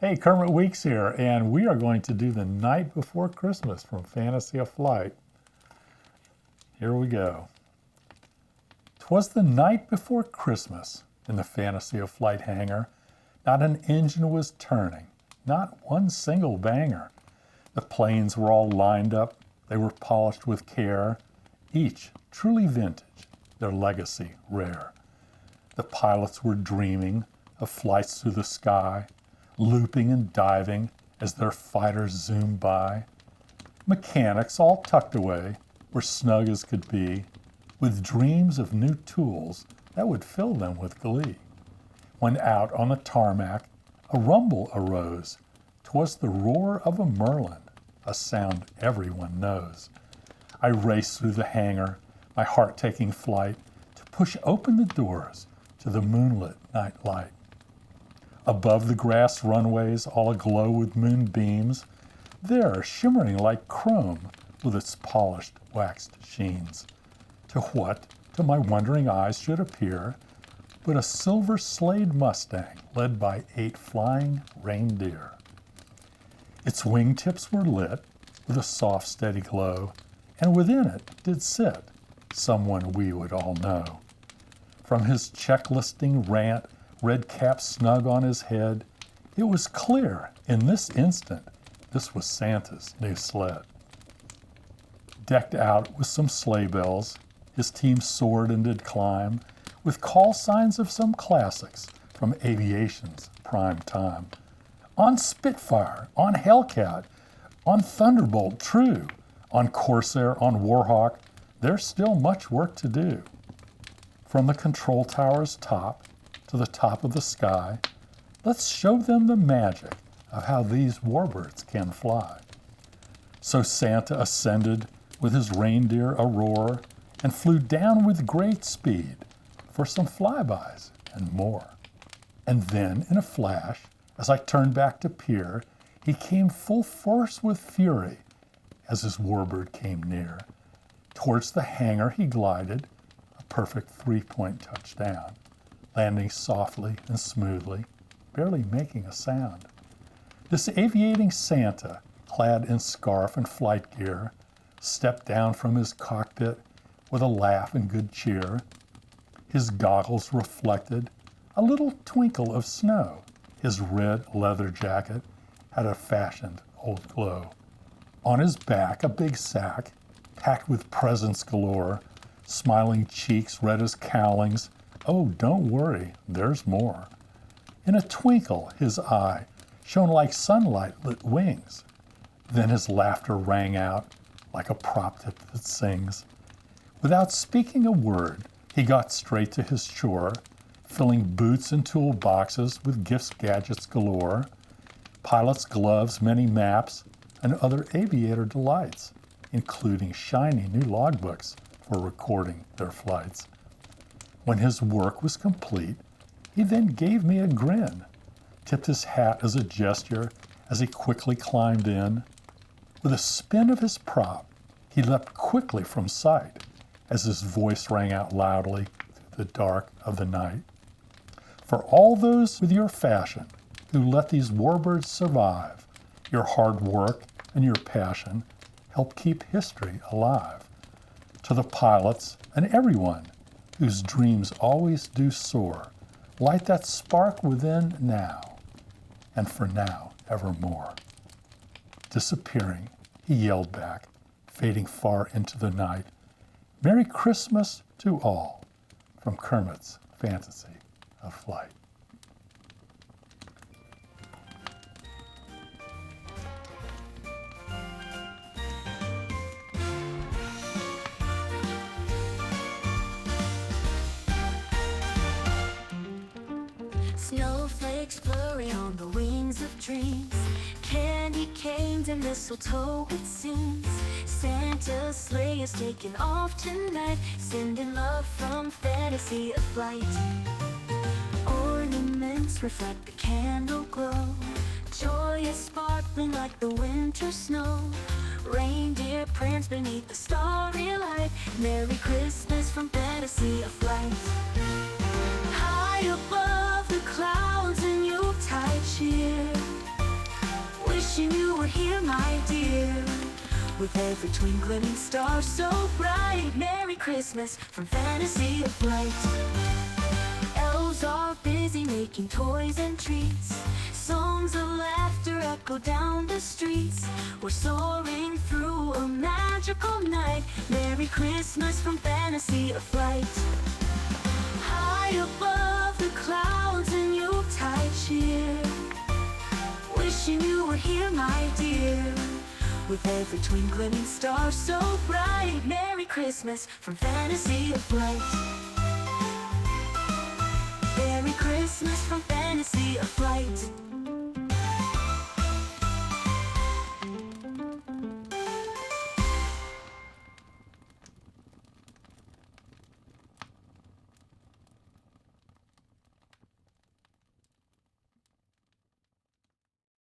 Hey, Kermit Weeks here, and we are going to do The Night Before Christmas from Fantasy of Flight. Here we go. 'Twas the night before Christmas in the Fantasy of Flight hangar. Not an engine was turning, not one single banger. The planes were all lined up, they were polished with care, each truly vintage, their legacy rare. The pilots were dreaming of flights through the sky, looping and diving as their fighters zoomed by. Mechanics, all tucked away, were snug as could be, with dreams of new tools that would fill them with glee. When out on the tarmac, a rumble arose. 'Twas the roar of a merlin, a sound everyone knows. I raced through the hangar, my heart taking flight, to push open the doors to the moonlit night light. Above the grass runways, all aglow with moonbeams, there, shimmering like chrome with its polished, waxed sheens. To what, to my wondering eyes, should appear but a silver-slayed Mustang led by 8 flying reindeer. Its wingtips were lit with a soft, steady glow, and within it did sit someone we would all know. From his checklisting rant, red cap snug on his head, it was clear in this instant this was Santa's new sled. Decked out with some sleigh bells, his team soared and did climb, with call signs of some classics from aviation's prime time. On Spitfire, on Hellcat, on Thunderbolt, true, on Corsair, on Warhawk, there's still much work to do. From the control tower's top to the top of the sky, let's show them the magic of how these warbirds can fly. So Santa ascended with his reindeer a roar and flew down with great speed for some flybys and more. And then, in a flash, as I turned back to peer, he came full force with fury as his warbird came near. Towards the hangar he glided, a perfect 3-point touchdown, landing softly and smoothly, barely making a sound. This aviating Santa, clad in scarf and flight gear, stepped down from his cockpit with a laugh and good cheer. His goggles reflected a little twinkle of snow. His red leather jacket had a fashioned old glow. On his back, a big sack, packed with presents galore, smiling cheeks red as cowlings. Oh, don't worry, there's more. In a twinkle, his eye shone like sunlight-lit wings. Then his laughter rang out like a prop tip that sings. Without speaking a word, he got straight to his chore, filling boots and toolboxes with gifts, gadgets galore, pilot's gloves, many maps, and other aviator delights, including shiny new logbooks for recording their flights. When his work was complete, he then gave me a grin, tipped his hat as a gesture as he quickly climbed in. With a spin of his prop, he leapt quickly from sight as his voice rang out loudly through the dark of the night. For all those with your fashion who let these warbirds survive, your hard work and your passion help keep history alive. To the pilots and everyone whose dreams always do soar, light that spark within now, and for now evermore. Disappearing, he yelled back, fading far into the night, Merry Christmas to all, from Kermit's Fantasy of Flight. Snowflakes blurry on the wings of dreams, candy canes and mistletoe it seems. Santa's sleigh is taking off tonight, sending love from Fantasy of Flight. Ornaments reflect the candle glow, joy is sparkling like the winter snow. Reindeer prance beneath the starry light, Merry Christmas from Fantasy of Flight. High above the clouds in Yuletide cheer, here, my dear. With every twinkling star so bright, Merry Christmas from Fantasy of Light. Elves are busy making toys and treats. Songs of laughter echo down the streets. We're soaring through a magical night. Merry Christmas from Fantasy of Light. High above the clouds in Yuletide cheer, wishing you were here, my dear. With every twinkling star so bright, Merry Christmas from Fantasy of Light. Merry Christmas from Fantasy of Light.